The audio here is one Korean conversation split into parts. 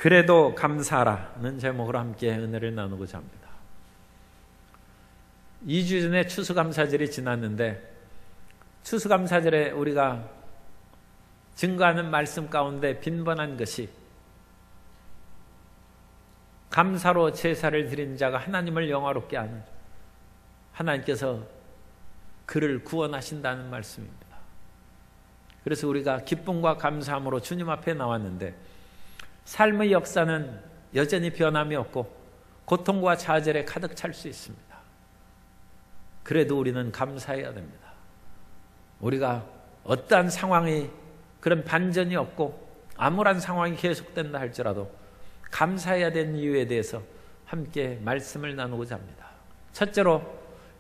그래도 감사하라는 제목으로 함께 은혜를 나누고자 합니다. 2주 전에 추수감사절이 지났는데 추수감사절에 우리가 증거하는 말씀 가운데 빈번한 것이 감사로 제사를 드린 자가 하나님을 영화롭게 하는, 하나님께서 그를 구원하신다는 말씀입니다. 그래서 우리가 기쁨과 감사함으로 주님 앞에 나왔는데 삶의 역사는 여전히 변함이 없고 고통과 좌절에 가득 찰 수 있습니다. 그래도 우리는 감사해야 됩니다. 우리가 어떠한 상황이 그런 반전이 없고 암울한 상황이 계속된다 할지라도 감사해야 되는 이유에 대해서 함께 말씀을 나누고자 합니다. 첫째로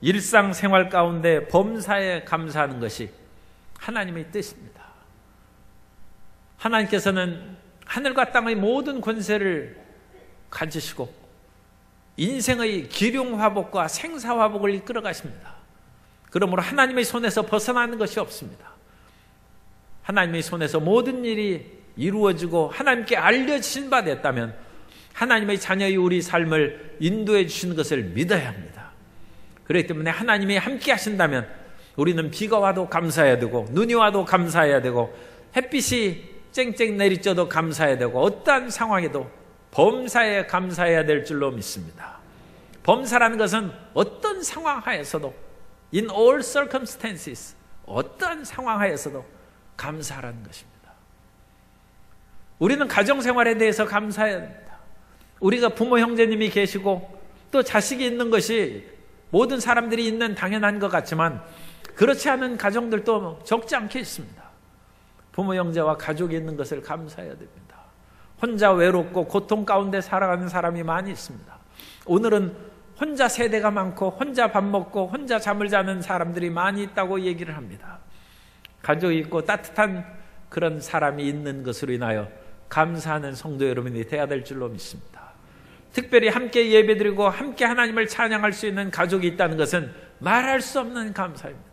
일상생활 가운데 범사에 감사하는 것이 하나님의 뜻입니다. 하나님께서는 하늘과 땅의 모든 권세를 가지시고 인생의 기륭화복과 생사화복을 이끌어 가십니다. 그러므로 하나님의 손에서 벗어나는 것이 없습니다. 하나님의 손에서 모든 일이 이루어지고 하나님께 알려지신 바 됐다면 하나님의 자녀의 우리 삶을 인도해 주시는 것을 믿어야 합니다. 그렇기 때문에 하나님이 함께 하신다면 우리는 비가 와도 감사해야 되고 눈이 와도 감사해야 되고 햇빛이 쨍쨍 내리쬐도 감사해야 되고 어떠한 상황에도 범사에 감사해야 될 줄로 믿습니다. 범사라는 것은 어떤 상황 하에서도 in all circumstances, 어떠한 상황 하에서도 감사하라는 것입니다. 우리는 가정생활에 대해서 감사해야 합니다. 우리가 부모 형제님이 계시고 또 자식이 있는 것이 모든 사람들이 있는 당연한 것 같지만 그렇지 않은 가정들도 적지 않게 있습니다. 부모 형제와 가족이 있는 것을 감사해야 됩니다. 혼자 외롭고 고통 가운데 살아가는 사람이 많이 있습니다. 오늘은 혼자 세대가 많고 혼자 밥 먹고 혼자 잠을 자는 사람들이 많이 있다고 얘기를 합니다. 가족이 있고 따뜻한 그런 사람이 있는 것으로 인하여 감사하는 성도 여러분이 되어야 될 줄로 믿습니다. 특별히 함께 예배드리고 함께 하나님을 찬양할 수 있는 가족이 있다는 것은 말할 수 없는 감사입니다.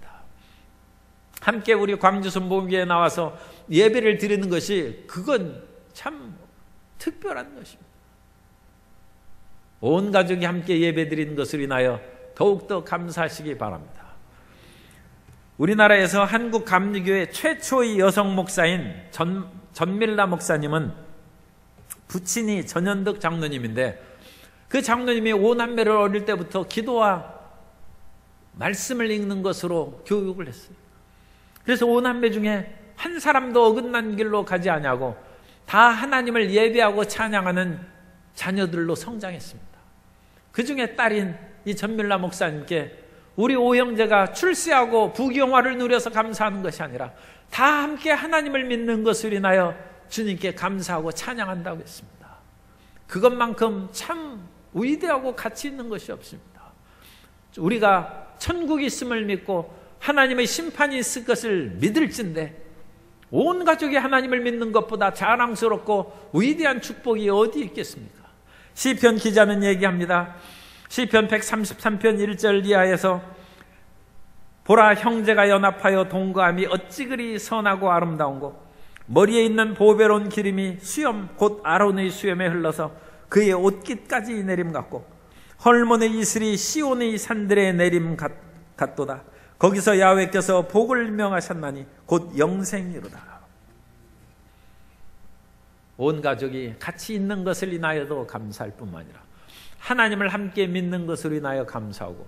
함께 우리 광주 순복음교회에 나와서 예배를 드리는 것이 그건 참 특별한 것입니다. 온 가족이 함께 예배드리는 것을 인하여 더욱더 감사하시기 바랍니다. 우리나라에서 한국 감리교회 최초의 여성 목사인 전밀라 목사님은 부친이 전현덕 장로님인데 그 장로님이 오남매를 어릴 때부터 기도와 말씀을 읽는 것으로 교육을 했어요. 그래서 오남매 중에 한 사람도 어긋난 길로 가지 아니하고 다 하나님을 예배하고 찬양하는 자녀들로 성장했습니다. 그 중에 딸인 이 전밀라 목사님께 우리 오형제가 출세하고 부귀영화를 누려서 감사하는 것이 아니라 다 함께 하나님을 믿는 것을 인하여 주님께 감사하고 찬양한다고 했습니다. 그것만큼 참 위대하고 가치 있는 것이 없습니다. 우리가 천국이 있음을 믿고 하나님의 심판이 있을 것을 믿을진데 온 가족이 하나님을 믿는 것보다 자랑스럽고 위대한 축복이 어디 있겠습니까? 시편 기자는 얘기합니다. 시편 133편 1절 이하에서 보라, 형제가 연합하여 동거함이 어찌 그리 선하고 아름다운고 머리에 있는 보배로운 기름이 수염 곧 아론의 수염에 흘러서 그의 옷깃까지 내림 같고 헐몬의 이슬이 시온의 산들의 내림 같도다. 거기서 야훼께서 복을 명하셨나니 곧 영생이로다. 온 가족이 같이 있는 것을 인하여도 감사할 뿐만 아니라 하나님을 함께 믿는 것으로 인하여 감사하고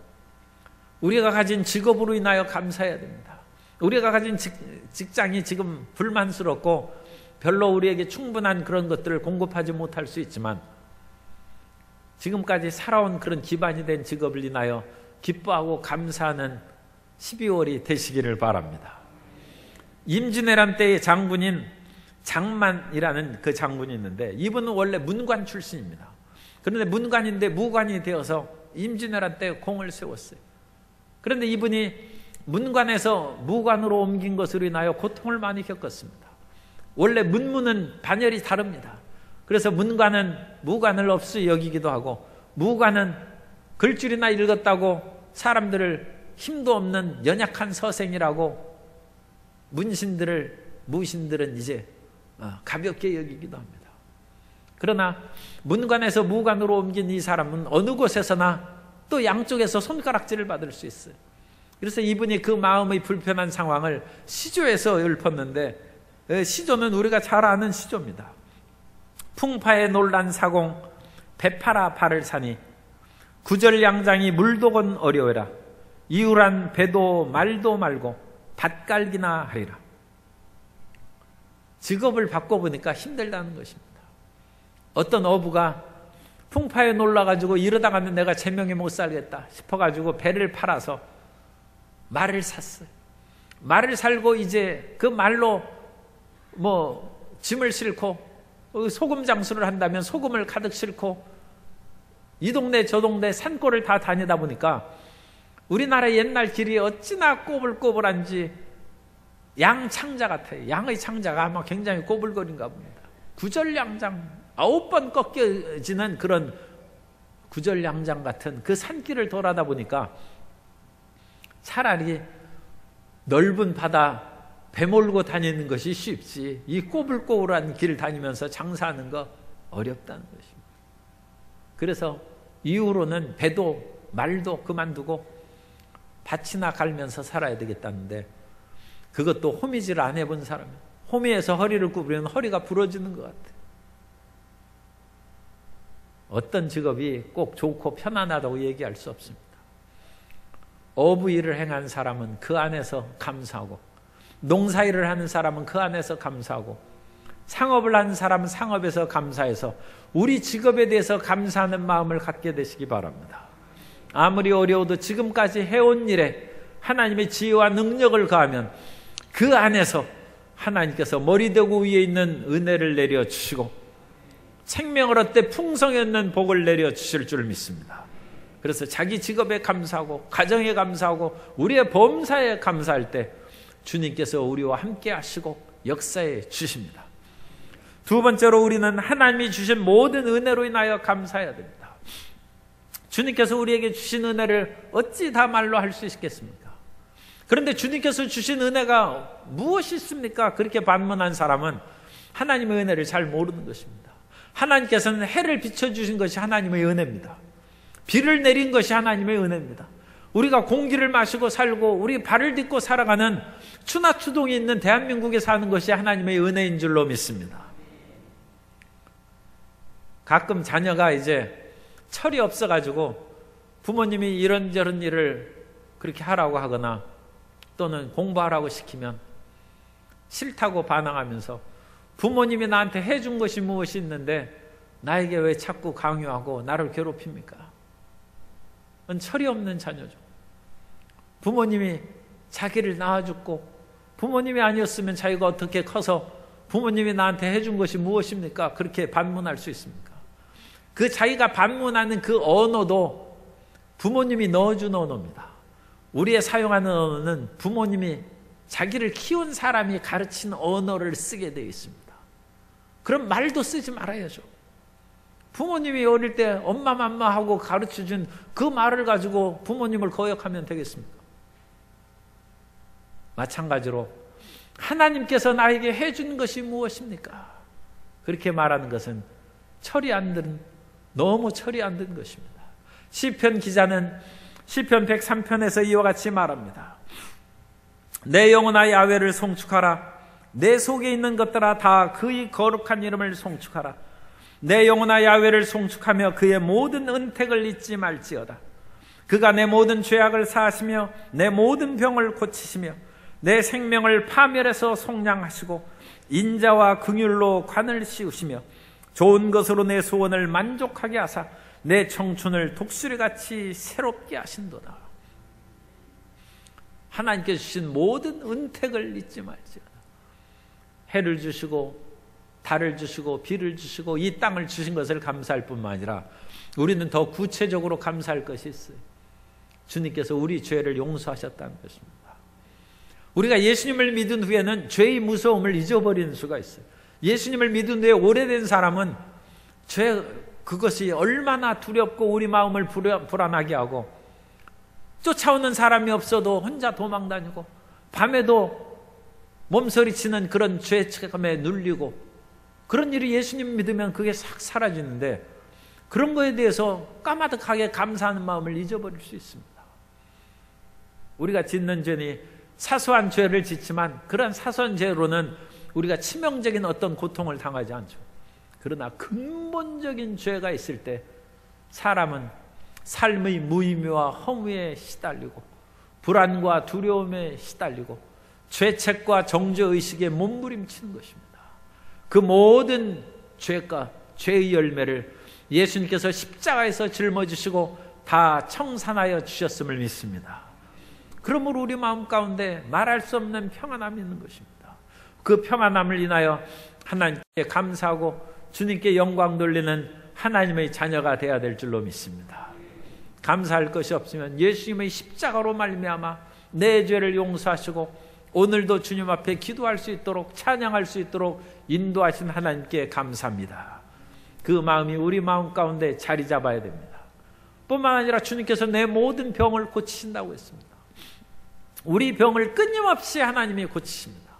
우리가 가진 직업으로 인하여 감사해야 됩니다. 우리가 가진 직장이 지금 불만스럽고 별로 우리에게 충분한 그런 것들을 공급하지 못할 수 있지만 지금까지 살아온 그런 기반이 된 직업을 인하여 기뻐하고 감사하는 12월이 되시기를 바랍니다. 임진왜란 때의 장군인 장만이라는 그 장군이 있는데 이분은 원래 문관 출신입니다. 그런데 문관인데 무관이 되어서 임진왜란 때 공을 세웠어요. 그런데 이분이 문관에서 무관으로 옮긴 것으로 인하여 고통을 많이 겪었습니다. 원래 문무는 반열이 다릅니다. 그래서 문관은 무관을 없이 여기기도 하고 무관은 글줄이나 읽었다고 사람들을 힘도 없는 연약한 서생이라고 무신들은 이제 가볍게 여기기도 합니다. 그러나 문관에서 무관으로 옮긴 이 사람은 어느 곳에서나 또 양쪽에서 손가락질을 받을 수 있어요. 그래서 이분이 그 마음의 불편한 상황을 시조에서 읊었는데, 시조는 우리가 잘 아는 시조입니다. 풍파에 놀란 사공 배파라 발을 사니 구절양장이 물도건 어려워라. 이울한 배도 말도 말고 밭갈기나 하리라. 직업을 바꿔보니까 힘들다는 것입니다. 어떤 어부가 풍파에 놀라가지고 이러다가는 내가 제명에 못 살겠다 싶어가지고 배를 팔아서 말을 샀어요. 말을 살고 이제 그 말로 짐을 싣고 소금 장수를 한다면 소금을 가득 싣고 이 동네 저 동네 산골을 다 다니다 보니까 우리나라 옛날 길이 어찌나 꼬불꼬불한지 양 창자 같아요. 양의 창자가 아마 굉장히 꼬불거린가 봅니다. 구절양장 9번 꺾여지는 그런 구절양장 같은 그 산길을 돌아다 보니까 차라리 넓은 바다 배 몰고 다니는 것이 쉽지 이 꼬불꼬불한 길 다니면서 장사하는 거 어렵다는 것입니다. 그래서 이후로는 배도 말도 그만두고 밭이나 갈면서 살아야 되겠다는데, 그것도 호미질 안 해본 사람이에요. 호미에서 허리를 구부리면 허리가 부러지는 것 같아요. 어떤 직업이 꼭 좋고 편안하다고 얘기할 수 없습니다. 어부 일을 행한 사람은 그 안에서 감사하고, 농사일을 하는 사람은 그 안에서 감사하고, 상업을 하는 사람은 상업에서 감사해서 우리 직업에 대해서 감사하는 마음을 갖게 되시기 바랍니다. 아무리 어려워도 지금까지 해온 일에 하나님의 지혜와 능력을 가하면 그 안에서 하나님께서 머리대고 위에 있는 은혜를 내려주시고 생명을 얻되 풍성히 얻는 복을 내려주실 줄 믿습니다. 그래서 자기 직업에 감사하고 가정에 감사하고 우리의 범사에 감사할 때 주님께서 우리와 함께 하시고 역사해 주십니다. 두 번째로 우리는 하나님이 주신 모든 은혜로 인하여 감사해야 됩니다. 주님께서 우리에게 주신 은혜를 어찌 다 말로 할 수 있겠습니까? 그런데 주님께서 주신 은혜가 무엇이 있습니까? 그렇게 반문한 사람은 하나님의 은혜를 잘 모르는 것입니다. 하나님께서는 해를 비춰주신 것이 하나님의 은혜입니다. 비를 내린 것이 하나님의 은혜입니다. 우리가 공기를 마시고 살고 우리 발을 딛고 살아가는 추나추동이 있는 대한민국에 사는 것이 하나님의 은혜인 줄로 믿습니다. 가끔 자녀가 이제 철이 없어가지고 부모님이 이런저런 일을 그렇게 하라고 하거나 또는 공부하라고 시키면 싫다고 반항하면서 부모님이 나한테 해준 것이 무엇이 있는데 나에게 왜 자꾸 강요하고 나를 괴롭힙니까? 그건 철이 없는 자녀죠. 부모님이 자기를 낳아줬고 부모님이 아니었으면 자기가 어떻게 커서 부모님이 나한테 해준 것이 무엇입니까? 그렇게 반문할 수 있습니까? 그 자기가 반문하는 그 언어도 부모님이 넣어준 언어입니다. 우리의 사용하는 언어는 부모님이 자기를 키운 사람이 가르친 언어를 쓰게 되어 있습니다. 그럼 말도 쓰지 말아야죠. 부모님이 어릴 때 엄마 맘마 하고 가르쳐준 그 말을 가지고 부모님을 거역하면 되겠습니까? 마찬가지로 하나님께서 나에게 해준 것이 무엇입니까? 그렇게 말하는 것은 철이 안 든, 너무 철이 안 든 것입니다. 시편 기자는 시편 103편에서 이와 같이 말합니다. 내 영혼아 야훼를 송축하라. 내 속에 있는 것들아 다 그의 거룩한 이름을 송축하라. 내 영혼아 야훼를 송축하며 그의 모든 은택을 잊지 말지어다. 그가 내 모든 죄악을 사하시며 내 모든 병을 고치시며 내 생명을 파멸해서 속량하시고 인자와 긍휼로 관을 씌우시며 좋은 것으로 내 소원을 만족하게 하사 내 청춘을 독수리같이 새롭게 하신도다. 하나님께 주신 모든 은택을 잊지 말지어다. 해를 주시고 달을 주시고 비를 주시고 이 땅을 주신 것을 감사할 뿐만 아니라 우리는 더 구체적으로 감사할 것이 있어요. 주님께서 우리 죄를 용서하셨다는 것입니다. 우리가 예수님을 믿은 후에는 죄의 무서움을 잊어버리는 수가 있어요. 예수님을 믿은 후에 오래된 사람은 죄 그것이 얼마나 두렵고 우리 마음을 불안하게 하고 쫓아오는 사람이 없어도 혼자 도망다니고 밤에도 몸서리치는 그런 죄책감에 눌리고 그런 일이 예수님 믿으면 그게 싹 사라지는데 그런 거에 대해서 까마득하게 감사하는 마음을 잊어버릴 수 있습니다. 우리가 짓는 죄니 사소한 죄를 짓지만 그런 사소한 죄로는 우리가 치명적인 어떤 고통을 당하지 않죠. 그러나 근본적인 죄가 있을 때 사람은 삶의 무의미와 허무에 시달리고 불안과 두려움에 시달리고 죄책과 정죄의식에 몸부림치는 것입니다. 그 모든 죄가 죄의 열매를 예수님께서 십자가에서 짊어지시고 다 청산하여 주셨음을 믿습니다. 그러므로 우리 마음 가운데 말할 수 없는 평안함이 있는 것입니다. 그 평안함을 인하여 하나님께 감사하고 주님께 영광 돌리는 하나님의 자녀가 되어야 될 줄로 믿습니다. 감사할 것이 없으면 예수님의 십자가로 말미암아 내 죄를 용서하시고 오늘도 주님 앞에 기도할 수 있도록 찬양할 수 있도록 인도하신 하나님께 감사합니다. 그 마음이 우리 마음 가운데 자리 잡아야 됩니다. 뿐만 아니라 주님께서 내 모든 병을 고치신다고 했습니다. 우리 병을 끊임없이 하나님이 고치십니다.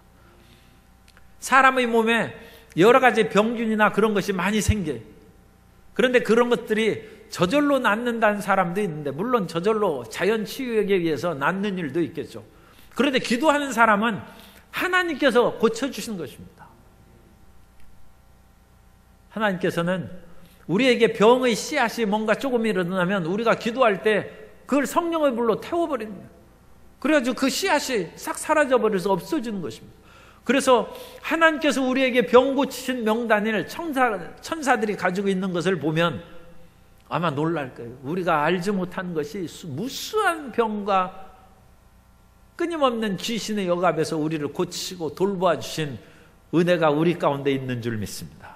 사람의 몸에 여러 가지 병균이나 그런 것이 많이 생겨요. 그런데 그런 것들이 저절로 낫는다는 사람도 있는데 물론 저절로 자연 치유에 의해서 낫는 일도 있겠죠. 그런데 기도하는 사람은 하나님께서 고쳐주시는 것입니다. 하나님께서는 우리에게 병의 씨앗이 뭔가 조금 일어나면 우리가 기도할 때 그걸 성령의 불로 태워버립니다. 그래가지고 그 씨앗이 싹 사라져버려서 없어지는 것입니다. 그래서 하나님께서 우리에게 병 고치신 명단을 천사들이 가지고 있는 것을 보면 아마 놀랄 거예요. 우리가 알지 못한 것이 무수한 병과 끊임없는 귀신의 억압에서 우리를 고치시고 돌보아 주신 은혜가 우리 가운데 있는 줄 믿습니다.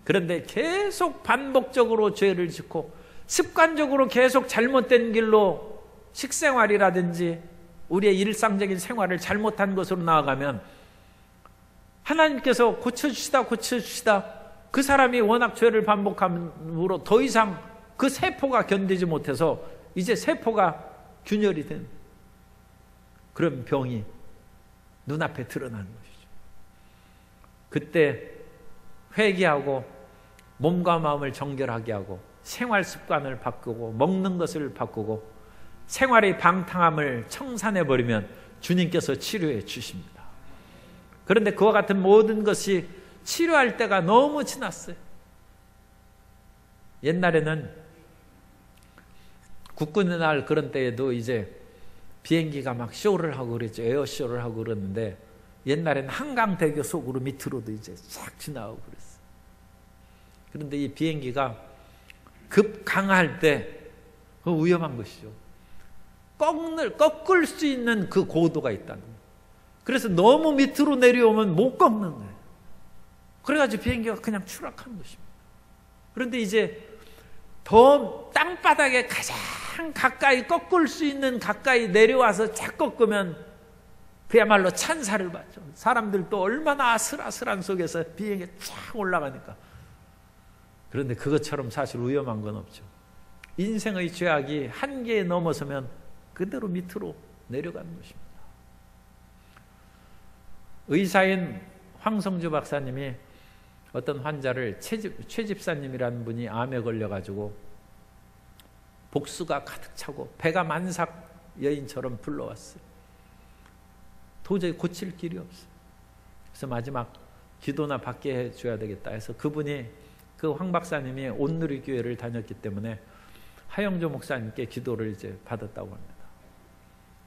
그런데 계속 반복적으로 죄를 짓고 습관적으로 계속 잘못된 길로 식생활이라든지 우리의 일상적인 생활을 잘못한 것으로 나아가면 하나님께서 고쳐주시다 그 사람이 워낙 죄를 반복함으로 더 이상 그 세포가 견디지 못해서 이제 세포가 균열이 된 그런 병이 눈앞에 드러나는 것이죠. 그때 회개하고 몸과 마음을 정결하게 하고 생활 습관을 바꾸고 먹는 것을 바꾸고 생활의 방탕함을 청산해버리면 주님께서 치료해 주십니다. 그런데 그와 같은 모든 것이 치료할 때가 너무 지났어요. 옛날에는 국군의 날 그런 때에도 이제 비행기가 막 쇼를 하고 그랬죠. 에어쇼를 하고 그랬는데 옛날에는 한강대교 속으로 밑으로도 이제 싹 지나가고 그랬어요. 그런데 이 비행기가 급강할 때 그 위험한 것이죠. 꺾을 수 있는 그 고도가 있다는 거예요. 그래서 너무 밑으로 내려오면 못 꺾는 거예요. 그래가지고 비행기가 그냥 추락하는 것입니다. 그런데 이제 더 땅바닥에 가장 가까이 꺾을 수 있는 가까이 내려와서 쫙 꺾으면 그야말로 찬사를 받죠. 사람들도 얼마나 아슬아슬한 속에서 비행기에 쫙 올라가니까. 그런데 그것처럼 사실 위험한 건 없죠. 인생의 죄악이 한계에 넘어서면 그대로 밑으로 내려가는 것입니다. 의사인 황성주 박사님이 어떤 환자를 최 집사님이라는 분이 암에 걸려가지고 복수가 가득 차고 배가 만삭 여인처럼 불러왔어요. 도저히 고칠 길이 없어요. 그래서 마지막 기도나 받게 해줘야 되겠다 해서 그분이 그 황 박사님이 온누리교회를 다녔기 때문에 하영조 목사님께 기도를 이제 받았다고 합니다.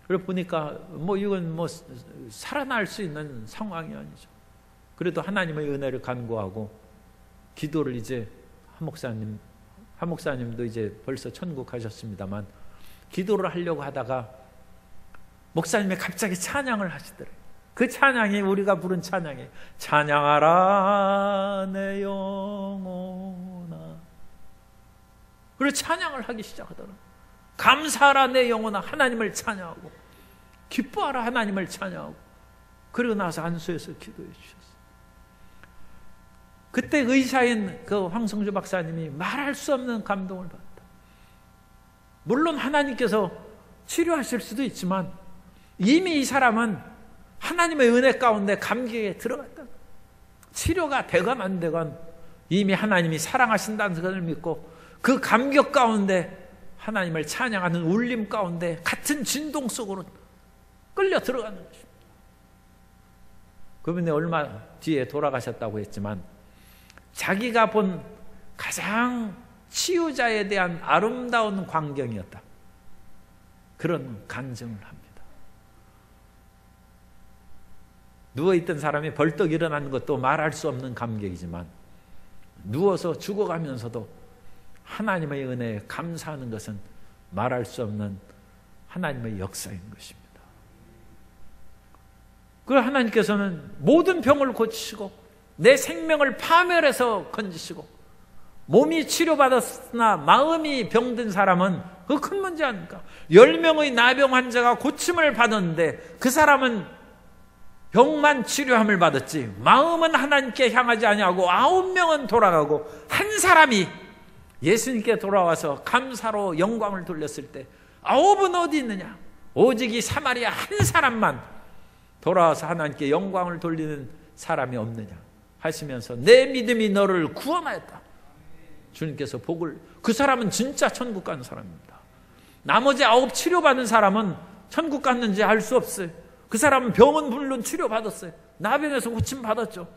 그래 보니까 이건 살아날 수 있는 상황이 아니죠. 그래도 하나님의 은혜를 간구하고 기도를 이제 한 목사님도 이제 벌써 천국 가셨습니다만 기도를 하려고 하다가 목사님이 갑자기 찬양을 하시더래요. 그 찬양이 우리가 부른 찬양이에요. 찬양하라 내 영혼아. 그리고 찬양을 하기 시작하더라고요. 감사하라 내 영혼아. 하나님을 찬양하고 기뻐하라 하나님을 찬양하고 그리고 나서 안수해서 기도해 주셨어요. 그때 의사인 그 황성주 박사님이 말할 수 없는 감동을 받았다. 물론 하나님께서 치료하실 수도 있지만 이미 이 사람은 하나님의 은혜 가운데 감격에 들어갔다. 치료가 되건 안 되건 이미 하나님이 사랑하신다는 것을 믿고 그 감격 가운데 하나님을 찬양하는 울림 가운데 같은 진동 속으로 끌려 들어가는 것입니다. 그분이 얼마 뒤에 돌아가셨다고 했지만 자기가 본 가장 치유자에 대한 아름다운 광경이었다. 그런 간증을 합니다. 누워있던 사람이 벌떡 일어나는 것도 말할 수 없는 감격이지만 누워서 죽어가면서도 하나님의 은혜에 감사하는 것은 말할 수 없는 하나님의 역사인 것입니다. 그 하나님께서는 모든 병을 고치시고 내 생명을 파멸해서 건지시고 몸이 치료받았으나 마음이 병든 사람은 그 큰 문제 아닙니까? 10명의 나병 환자가 고침을 받았는데 그 사람은 병만 치료함을 받았지 마음은 하나님께 향하지 아니하고 9명은 돌아가고 한 사람이 예수님께 돌아와서 감사로 영광을 돌렸을 때 9은 어디 있느냐? 오직 이 사마리아 한 사람만 돌아와서 하나님께 영광을 돌리는 사람이 없느냐 하시면서 내 믿음이 너를 구원하였다. 주님께서 복을, 그 사람은 진짜 천국 가는 사람입니다. 나머지 9 치료받은 사람은 천국 갔는지 알 수 없어요. 그 사람은 병은 물론 치료받았어요. 나병에서 고침받았죠.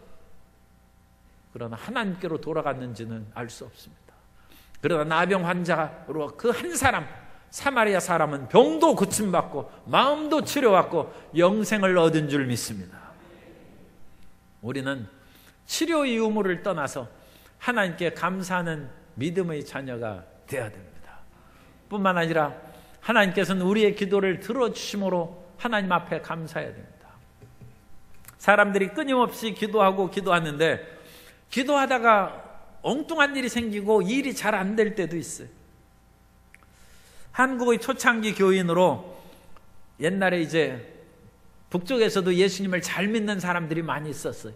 그러나 하나님께로 돌아갔는지는 알 수 없습니다. 그러나 나병 환자로 그 한 사람, 사마리아 사람은 병도 고침받고 마음도 치료받고 영생을 얻은 줄 믿습니다. 우리는 치료의 의무를 떠나서 하나님께 감사하는 믿음의 자녀가 되어야 됩니다. 뿐만 아니라 하나님께서는 우리의 기도를 들어주심으로 하나님 앞에 감사해야 됩니다. 사람들이 끊임없이 기도하고 기도하는데 기도하다가 엉뚱한 일이 생기고 일이 잘 안 될 때도 있어요. 한국의 초창기 교인으로 옛날에 이제 북쪽에서도 예수님을 잘 믿는 사람들이 많이 있었어요.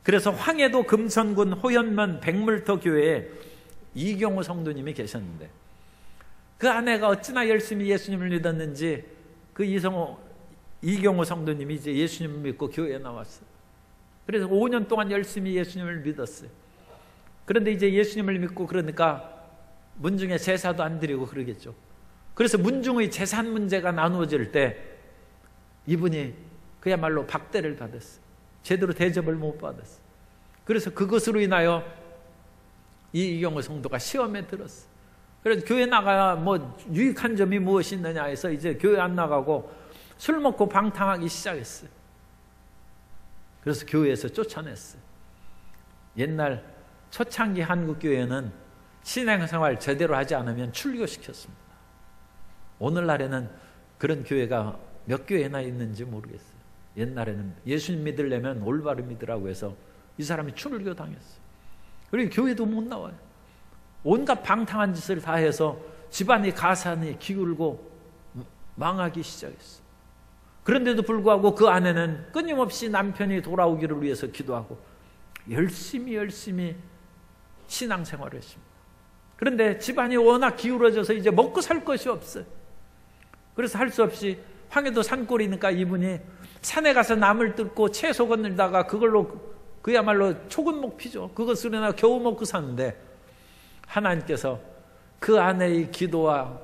그래서 황해도 금천군 호연면 백물터 교회에 이경호 성도님이 계셨는데 그 아내가 어찌나 열심히 예수님을 믿었는지 그 이경호 성도님이 이제 예수님을 믿고 교회에 나왔어요. 그래서 5년 동안 열심히 예수님을 믿었어요. 그런데 이제 예수님을 믿고 그러니까 문중에 제사도 안 드리고 그러겠죠. 그래서 문중의 재산 문제가 나누어질 때 이분이 그야말로 박대를 받았어요. 제대로 대접을 못 받았어요. 그래서 그것으로 인하여 이경호 성도가 시험에 들었어요. 그래서 교회 나가야 뭐 유익한 점이 무엇이 있느냐 해서 이제 교회 안 나가고 술 먹고 방탕하기 시작했어요. 그래서 교회에서 쫓아냈어요. 옛날 초창기 한국교회는 신앙생활 제대로 하지 않으면 출교시켰습니다. 오늘날에는 그런 교회가 몇 교회나 있는지 모르겠어요. 옛날에는 예수님 믿으려면 올바로 믿으라고 해서 이 사람이 출교 당했어요. 그리고 교회도 못 나와요. 온갖 방탕한 짓을 다 해서 집안이 가산이 기울고 망하기 시작했어요. 그런데도 불구하고 그 아내는 끊임없이 남편이 돌아오기를 위해서 기도하고 열심히 신앙생활을 했습니다. 그런데 집안이 워낙 기울어져서 이제 먹고 살 것이 없어요. 그래서 할 수 없이 황해도 산골이니까 이분이 산에 가서 나물 뜯고 채소 건들다가 그걸로 그야말로 초근목 피죠. 그것으로 겨우 먹고 사는데 하나님께서 그 아내의 기도와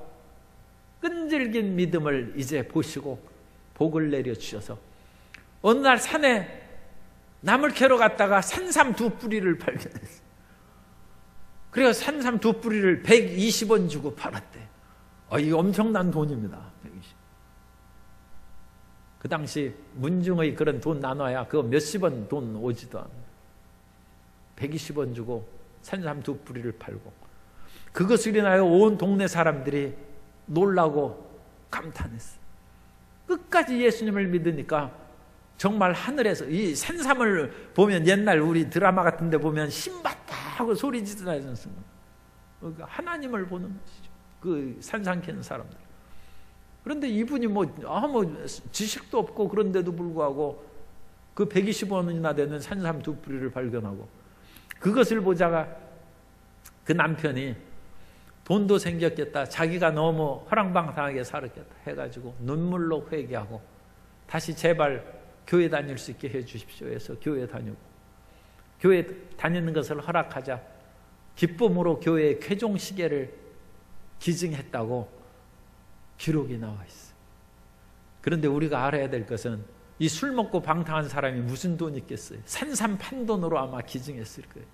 끈질긴 믿음을 이제 보시고 복을 내려주셔서 어느 날 산에 나물 캐러 갔다가 산삼 2뿌리를 발견했어요. 그래서 산삼 2뿌리를 120원 주고 팔았대. 이게 엄청난 돈입니다. 120. 그 당시 문중의 그런 돈 나눠야 그거 몇십 원 돈 오지도 않아요. 120원 주고 산삼 2뿌리를 팔고 그것을 인하여 온 동네 사람들이 놀라고 감탄했어요. 끝까지 예수님을 믿으니까 정말 하늘에서 이 산삼을 보면 옛날 우리 드라마 같은 데 보면 신봤다 하고 소리 지르는 순간 하나님을 보는 것이죠. 그 산삼 캐는 사람들. 그런데 이분이 뭐 지식도 없고 그런데도 불구하고 그 120원이나 되는 산삼 2뿌리를 발견하고 그것을 보자가 그 남편이 돈도 생겼겠다. 자기가 너무 허랑방탕하게 살았겠다 해가지고 눈물로 회개하고 다시 제발 교회 다닐 수 있게 해 주십시오 해서 교회 다니고 교회 다니는 것을 허락하자 기쁨으로 교회의 쾌종시계를 기증했다고 기록이 나와 있어요. 그런데 우리가 알아야 될 것은 이 술 먹고 방탕한 사람이 무슨 돈이 있겠어요? 산삼판돈으로 아마 기증했을 거예요.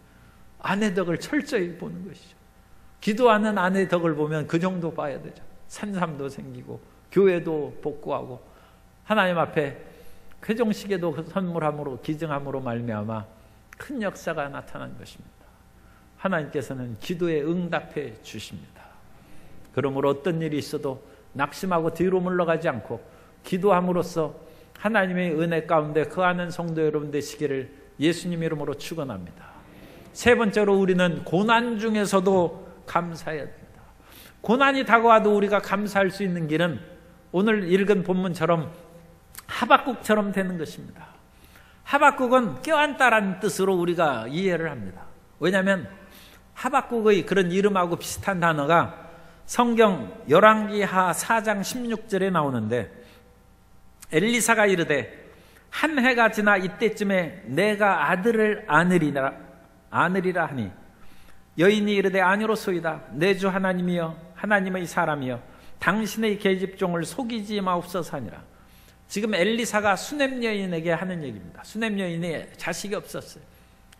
아내 덕을 철저히 보는 것이죠. 기도하는 아내 덕을 보면 그 정도 봐야 되죠. 산삼도 생기고 교회도 복구하고 하나님 앞에 쾌종시계도 선물함으로 기증함으로 말미암아 큰 역사가 나타난 것입니다. 하나님께서는 기도에 응답해 주십니다. 그러므로 어떤 일이 있어도 낙심하고 뒤로 물러가지 않고 기도함으로써 하나님의 은혜 가운데 거하는 성도 여러분 되시기를 예수님 이름으로 축원합니다. 세 번째로 우리는 고난 중에서도 감사해야 됩니다. 고난이 다가와도 우리가 감사할 수 있는 길은 오늘 읽은 본문처럼 하박국처럼 되는 것입니다. 하박국은 껴안다라는 뜻으로 우리가 이해를 합니다. 왜냐하면 하박국의 그런 이름하고 비슷한 단어가 성경 열왕기하 4장 16절에 나오는데 엘리사가 이르되 한 해가 지나 이때쯤에 내가 아들을 안으리라 하니 여인이 이르되 아니로소이다. 내 주 하나님이여 하나님의 사람이여 당신의 계집종을 속이지 마옵소서 하니라. 지금 엘리사가 수넴 여인에게 하는 얘기입니다. 수넴 여인이 자식이 없었어요.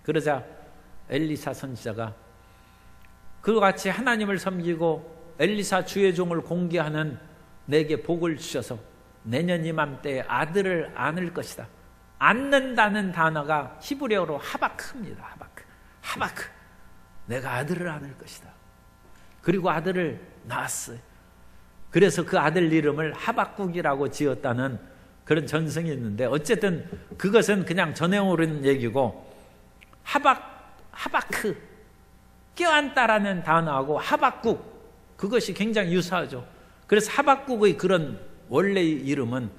그러자 엘리사 선지자가 그와 같이 하나님을 섬기고 엘리사 주의 종을 공개하는 내게 복을 주셔서 내년 이맘때에 아들을 안을 것이다. 안는다는 단어가 히브리어로 하바크입니다. 하바크. 내가 아들을 안을 것이다. 그리고 아들을 낳았어요. 그래서 그 아들 이름을 하박국이라고 지었다는 그런 전승이 있는데 어쨌든 그것은 그냥 전해오는 얘기고 하바크 껴안다라는 단어하고 하박국 그것이 굉장히 유사하죠. 그래서 하박국의 그런 원래의 이름은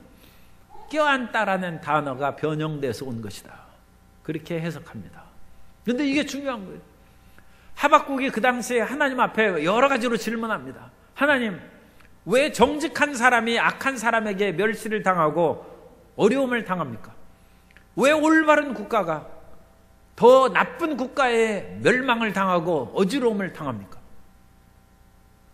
껴안다라는 단어가 변형돼서 온 것이다. 그렇게 해석합니다. 그런데 이게 중요한 거예요. 하박국이 그 당시에 하나님 앞에 여러 가지로 질문합니다. 하나님, 왜 정직한 사람이 악한 사람에게 멸시를 당하고 어려움을 당합니까? 왜 올바른 국가가 더 나쁜 국가에 멸망을 당하고 어지러움을 당합니까?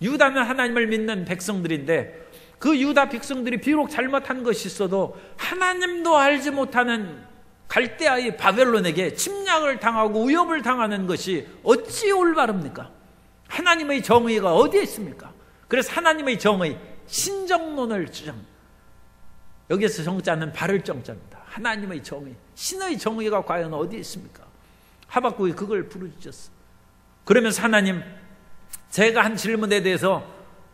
유다는 하나님을 믿는 백성들인데 그 유다 백성들이 비록 잘못한 것이 있어도 하나님도 알지 못하는 갈대아의 바벨론에게 침략을 당하고 위협을 당하는 것이 어찌 올바릅니까? 하나님의 정의가 어디에 있습니까? 그래서 하나님의 정의, 신정론을 주장합니다. 여기에서 정자는 바를 정자입니다. 하나님의 정의, 신의 정의가 과연 어디에 있습니까? 하박국이 그걸 부르짖었어. 그러면서 하나님, 제가 한 질문에 대해서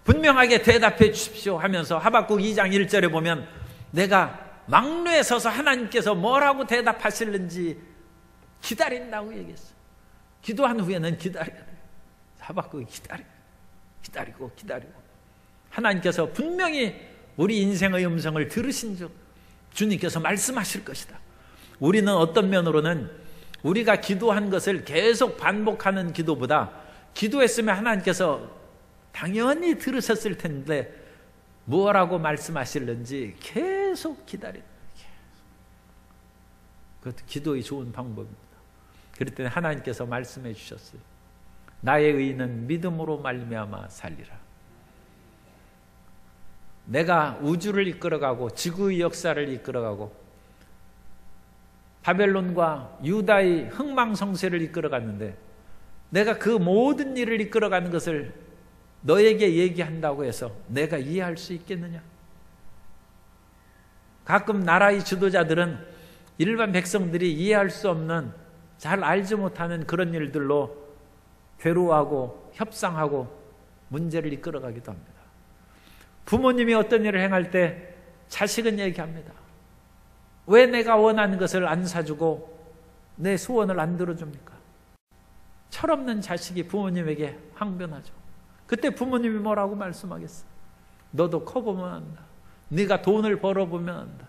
분명하게 대답해 주십시오 하면서 하박국 2장 1절에 보면 내가 막루에 서서 하나님께서 뭐라고 대답하실는지 기다린다고 얘기했어요. 기도한 후에는 기다려야 돼요. 하박국이 기다리고 하나님께서 분명히 우리 인생의 음성을 들으신 즉 주님께서 말씀하실 것이다. 우리는 어떤 면으로는 우리가 기도한 것을 계속 반복하는 기도보다 기도했으면 하나님께서 당연히 들으셨을 텐데 뭐라고 말씀하실는지 계속 기다리는 거예요. 그것도 기도의 좋은 방법입니다. 그럴 때는 하나님께서 말씀해 주셨어요. 나의 의는 믿음으로 말미암아 살리라. 내가 우주를 이끌어가고 지구의 역사를 이끌어가고 바벨론과 유다의 흥망성쇠를 이끌어갔는데 내가 그 모든 일을 이끌어가는 것을 너에게 얘기한다고 해서 내가 이해할 수 있겠느냐? 가끔 나라의 지도자들은 일반 백성들이 이해할 수 없는 잘 알지 못하는 그런 일들로 괴로워하고 협상하고 문제를 이끌어가기도 합니다. 부모님이 어떤 일을 행할 때 자식은 얘기합니다. 왜 내가 원하는 것을 안 사주고 내 소원을 안 들어줍니까? 철없는 자식이 부모님에게 항변하죠. 그때 부모님이 뭐라고 말씀하겠어? 너도 커보면 안다. 네가 돈을 벌어보면 안다.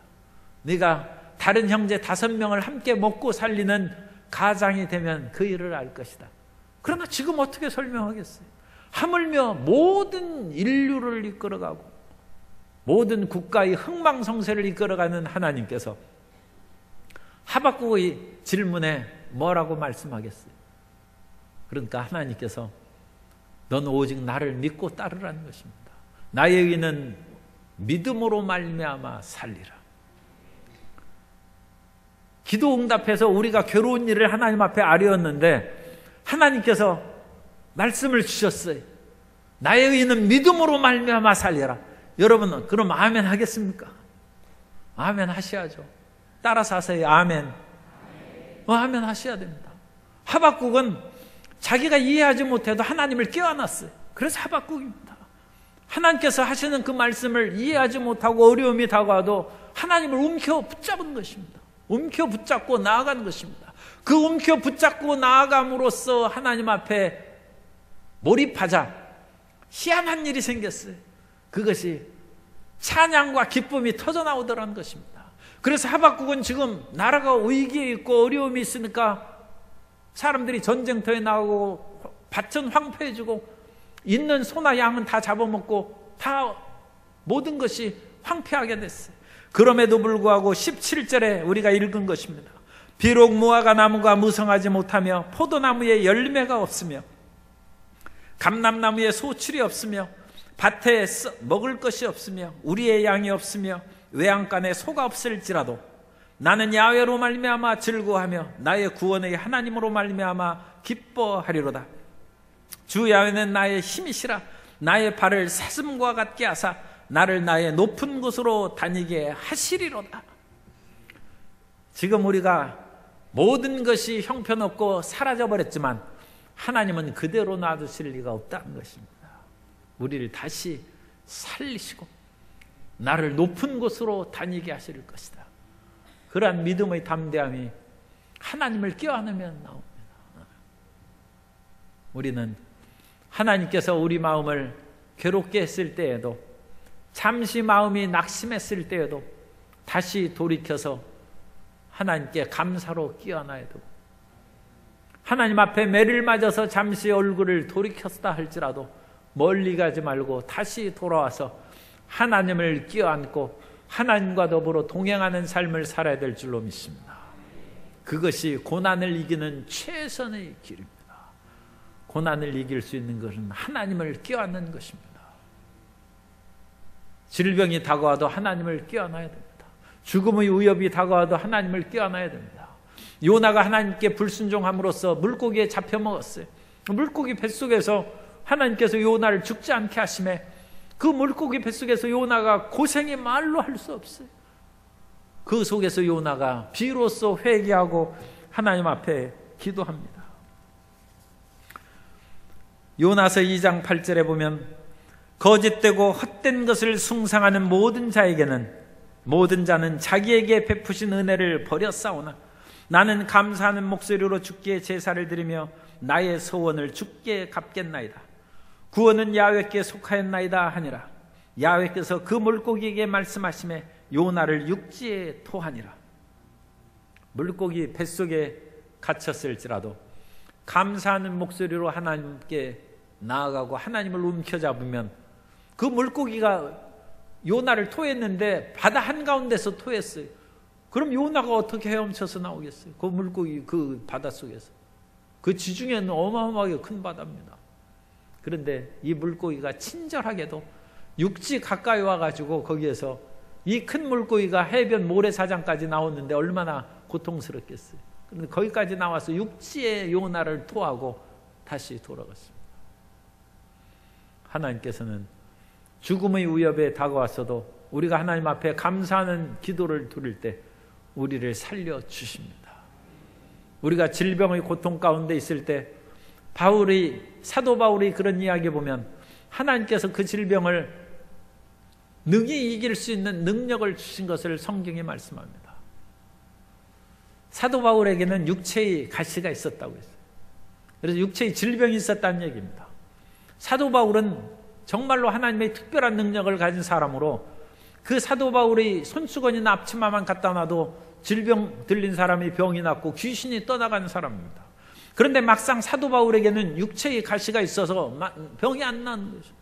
네가 다른 형제 5명을 함께 먹고 살리는 가장이 되면 그 일을 알 것이다. 그러나 지금 어떻게 설명하겠어요? 하물며 모든 인류를 이끌어가고 모든 국가의 흥망성쇠를 이끌어가는 하나님께서 하박국의 질문에 뭐라고 말씀하겠어요? 그러니까 하나님께서 너는 오직 나를 믿고 따르라는 것입니다. 나의 의는 믿음으로 말미암아 살리라. 기도 응답해서 우리가 괴로운 일을 하나님 앞에 아뢰었는데 하나님께서 말씀을 주셨어요. 나의 의는 믿음으로 말미암아 살리라. 여러분 그럼 아멘 하겠습니까? 아멘 하셔야죠. 따라서 하세요. 아멘. 아멘 하셔야 됩니다. 하박국은 자기가 이해하지 못해도 하나님을 껴안았어요. 그래서 하박국입니다. 하나님께서 하시는 그 말씀을 이해하지 못하고 어려움이 다가와도 하나님을 움켜 붙잡은 것입니다. 움켜 붙잡고 나아가는 것입니다. 그 움켜 붙잡고 나아감으로써 하나님 앞에 몰입하자 희한한 일이 생겼어요. 그것이 찬양과 기쁨이 터져나오더라는 것입니다. 그래서 하박국은 지금 나라가 위기에 있고 어려움이 있으니까 사람들이 전쟁터에 나오고 밭은 황폐해지고 있는 소나 양은 다 잡아먹고 다 모든 것이 황폐하게 됐어요. 그럼에도 불구하고 17절에 우리가 읽은 것입니다. 비록 무화과 나무가 무성하지 못하며 포도나무에 열매가 없으며 감람나무에 소출이 없으며 밭에 먹을 것이 없으며 우리의 양이 없으며 외양간에 소가 없을지라도 나는 야훼로 말미암아 즐거워하며 나의 구원의 하나님으로 말미암아 기뻐하리로다. 주 야훼는 나의 힘이시라. 나의 발을 사슴과 같게 하사 나를 나의 높은 곳으로 다니게 하시리로다. 지금 우리가 모든 것이 형편없고 사라져버렸지만 하나님은 그대로 놔두실 리가 없다는 것입니다. 우리를 다시 살리시고 나를 높은 곳으로 다니게 하실 것이다. 그러한 믿음의 담대함이 하나님을 껴안으면 나옵니다. 우리는 하나님께서 우리 마음을 괴롭게 했을 때에도 잠시 마음이 낙심했을 때에도 다시 돌이켜서 하나님께 감사로 끼어나야 되고 하나님 앞에 매를 맞아서 잠시 얼굴을 돌이켰다 할지라도 멀리 가지 말고 다시 돌아와서 하나님을 끼어안고 하나님과 더불어 동행하는 삶을 살아야 될 줄로 믿습니다. 그것이 고난을 이기는 최선의 길입니다. 고난을 이길 수 있는 것은 하나님을 끼어안는 것입니다. 질병이 다가와도 하나님을 끼어안아야 됩니다. 죽음의 위협이 다가와도 하나님을 끼어안아야 됩니다. 요나가 하나님께 불순종함으로써 물고기에 잡혀 먹었어요. 물고기 뱃속에서 하나님께서 요나를 죽지 않게 하심에 그 물고기 뱃속에서 요나가 고생이 말로 할 수 없어요. 그 속에서 요나가 비로소 회개하고 하나님 앞에 기도합니다. 요나서 2장 8절에 보면 거짓되고 헛된 것을 숭상하는 모든 자에게는 모든 자는 자기에게 베푸신 은혜를 버렸사오나 나는 감사하는 목소리로 주께 제사를 드리며 나의 소원을 주께 갚겠나이다. 구원은 야훼께 속하였나이다 하니라. 야훼께서 그 물고기에게 말씀하시매 요나를 육지에 토하니라. 물고기 뱃속에 갇혔을지라도 감사하는 목소리로 하나님께 나아가고 하나님을 움켜잡으면 그 물고기가 요나를 토했는데 바다 한가운데서 토했어요. 그럼 요나가 어떻게 헤엄쳐서 나오겠어요? 그 물고기 그 바닷속에서. 그 지중해는 어마어마하게 큰 바다입니다. 그런데 이 물고기가 친절하게도 육지 가까이 와가지고 거기에서 이 큰 물고기가 해변 모래사장까지 나오는데 얼마나 고통스럽겠어요. 그런데 거기까지 나와서 육지에 요나를 토하고 다시 돌아갔습니다. 하나님께서는 죽음의 위협에 다가왔어도 우리가 하나님 앞에 감사하는 기도를 드릴 때 우리를 살려주십니다. 우리가 질병의 고통 가운데 있을 때 사도 바울이 그런 이야기 보면 하나님께서 그 질병을 능히 이길 수 있는 능력을 주신 것을 성경이 말씀합니다. 사도 바울에게는 육체의 가시가 있었다고 했어요. 그래서 육체의 질병이 있었다는 얘기입니다. 사도 바울은 정말로 하나님의 특별한 능력을 가진 사람으로 그 사도 바울의 손수건이나 앞치마만 갖다 놔도 질병 들린 사람이 병이 낫고 귀신이 떠나가는 사람입니다. 그런데 막상 사도 바울에게는 육체의 가시가 있어서 병이 안 나는 거죠.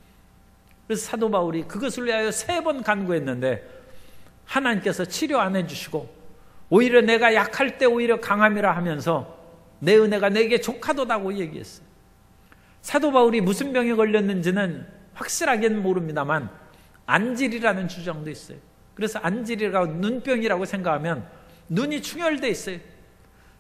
그래서 사도 바울이 그것을 위하여 3번 간구했는데 하나님께서 치료 안 해주시고 오히려 내가 약할 때 오히려 강함이라 하면서 내 은혜가 내게 족하도다고 얘기했어요. 사도 바울이 무슨 병에 걸렸는지는 확실하게는 모릅니다만 안질이라는 주장도 있어요. 그래서 안질이라고 눈병이라고 생각하면 눈이 충혈돼 있어요.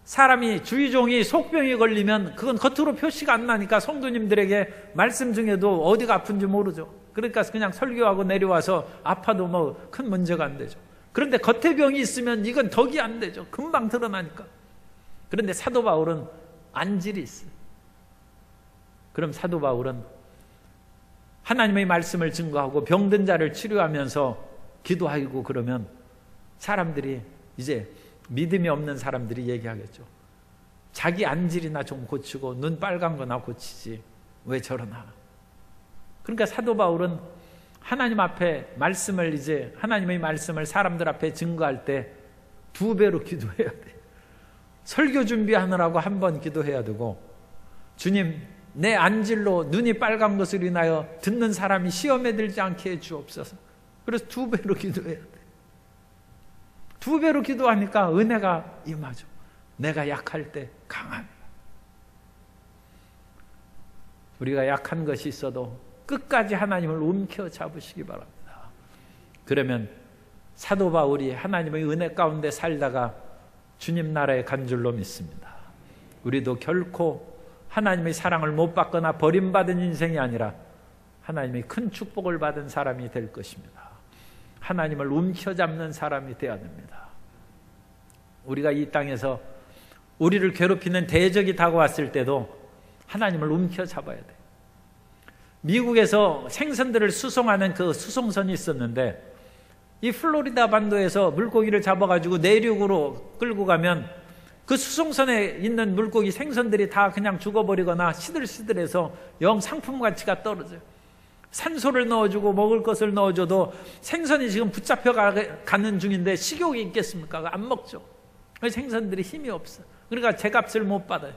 사람이 주의종이 속병에 걸리면 그건 겉으로 표시가 안 나니까 성도님들에게 말씀 중에도 어디가 아픈지 모르죠. 그러니까 그냥 설교하고 내려와서 아파도 뭐 큰 문제가 안 되죠. 그런데 겉에 병이 있으면 이건 덕이 안 되죠. 금방 드러나니까. 그런데 사도 바울은 안질이 있어요. 그럼 사도 바울은 하나님의 말씀을 증거하고 병든 자를 치료하면서 기도하고 그러면 사람들이 이제 믿음이 없는 사람들이 얘기하겠죠. 자기 안질이나 좀 고치고 눈 빨간 거나 고치지 왜 저러나. 그러니까 사도 바울은 하나님 앞에 말씀을 이제 하나님의 말씀을 사람들 앞에 증거할 때 2배로 기도해야 돼. 설교 준비하느라고 한 번 기도해야 되고, 주님 내 안질로 눈이 빨간 것을 인하여 듣는 사람이 시험에 들지 않게 해 주옵소서. 그래서 2배로 기도해야 돼. 2배로 기도하니까 은혜가 임하죠. 내가 약할 때 강합니다. 우리가 약한 것이 있어도 끝까지 하나님을 움켜잡으시기 바랍니다. 그러면 사도 바울이 하나님의 은혜 가운데 살다가 주님 나라에 간 줄로 믿습니다. 우리도 결코 하나님의 사랑을 못 받거나 버림받은 인생이 아니라 하나님의 큰 축복을 받은 사람이 될 것입니다. 하나님을 움켜잡는 사람이 되어야 됩니다. 우리가 이 땅에서 우리를 괴롭히는 대적이 다가왔을 때도 하나님을 움켜잡아야 돼요. 미국에서 생선들을 수송하는 그 수송선이 있었는데 이 플로리다 반도에서 물고기를 잡아가지고 내륙으로 끌고 가면 그 수송선에 있는 물고기 생선들이 다 그냥 죽어버리거나 시들시들해서 영 상품 가치가 떨어져요. 산소를 넣어주고 먹을 것을 넣어줘도 생선이 지금 붙잡혀 가는 중인데 식욕이 있겠습니까? 안 먹죠. 생선들이 힘이 없어. 그러니까 제값을 못 받아요.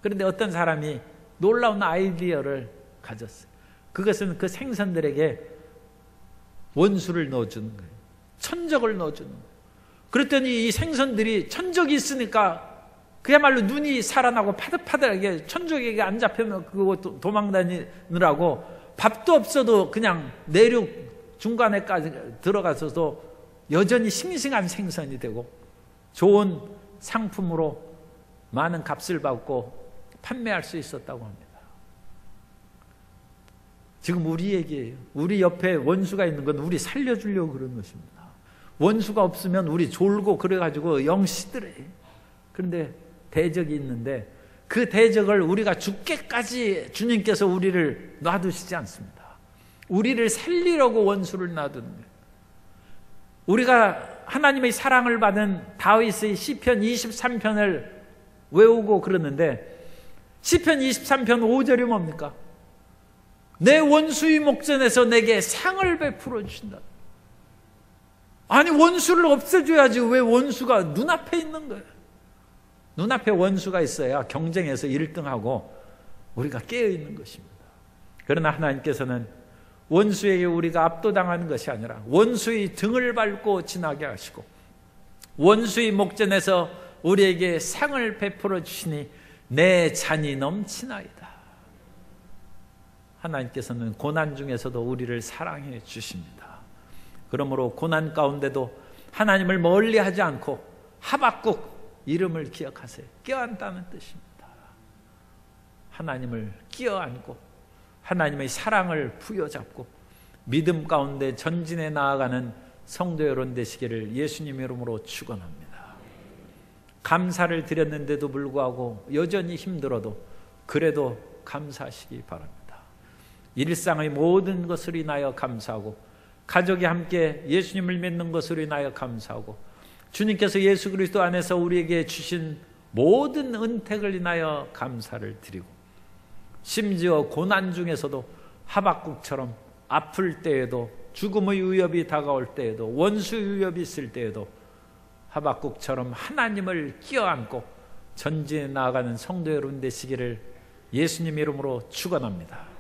그런데 어떤 사람이 놀라운 아이디어를 가졌어요. 그것은 그 생선들에게 원수를 넣어주는 거예요. 천적을 넣어주는 거예요. 그랬더니 이 생선들이 천적이 있으니까 그야말로 눈이 살아나고 파릇파릇하게 천적에게 안 잡히면 그거 도망다니느라고 밥도 없어도 그냥 내륙 중간에까지 들어가서도 여전히 싱싱한 생선이 되고 좋은 상품으로 많은 값을 받고 판매할 수 있었다고 합니다. 지금 우리 얘기예요. 우리 옆에 원수가 있는 건 우리 살려주려고 그런 것입니다. 원수가 없으면 우리 졸고 그래가지고 영 시들해. 그런데 대적이 있는데 그 대적을 우리가 죽게까지 주님께서 우리를 놔두시지 않습니다. 우리를 살리려고 원수를 놔두는 거예요. 우리가 하나님의 사랑을 받은 다윗의 시편 23편을 외우고 그러는데 시편 23편 5절이 뭡니까? 내 원수의 목전에서 내게 상을 베풀어 주신다. 아니 원수를 없애줘야지 왜 원수가 눈앞에 있는 거예요. 눈앞에 원수가 있어야 경쟁에서 1등하고 우리가 깨어있는 것입니다. 그러나 하나님께서는 원수에게 우리가 압도당하는 것이 아니라 원수의 등을 밟고 지나게 하시고 원수의 목전에서 우리에게 상을 베풀어 주시니 내 잔이 넘치나이다. 하나님께서는 고난 중에서도 우리를 사랑해 주십니다. 그러므로 고난 가운데도 하나님을 멀리하지 않고 하박국 이름을 기억하세요. 껴안다는 뜻입니다. 하나님을 끼어안고 하나님의 사랑을 부여잡고 믿음 가운데 전진해 나아가는 성도 여러분 되시기를 예수님 이름으로 축원합니다. 감사를 드렸는데도 불구하고 여전히 힘들어도 그래도 감사하시기 바랍니다. 일상의 모든 것을 인하여 감사하고 가족이 함께 예수님을 믿는 것으로 인하여 감사하고 주님께서 예수 그리스도 안에서 우리에게 주신 모든 은택을 인하여 감사를 드리고 심지어 고난 중에서도 하박국처럼 아플 때에도 죽음의 위협이 다가올 때에도 원수의 위협이 있을 때에도 하박국처럼 하나님을 끼어안고 전진해 나아가는 성도 여러분 되시기를 예수님 이름으로 축원합니다.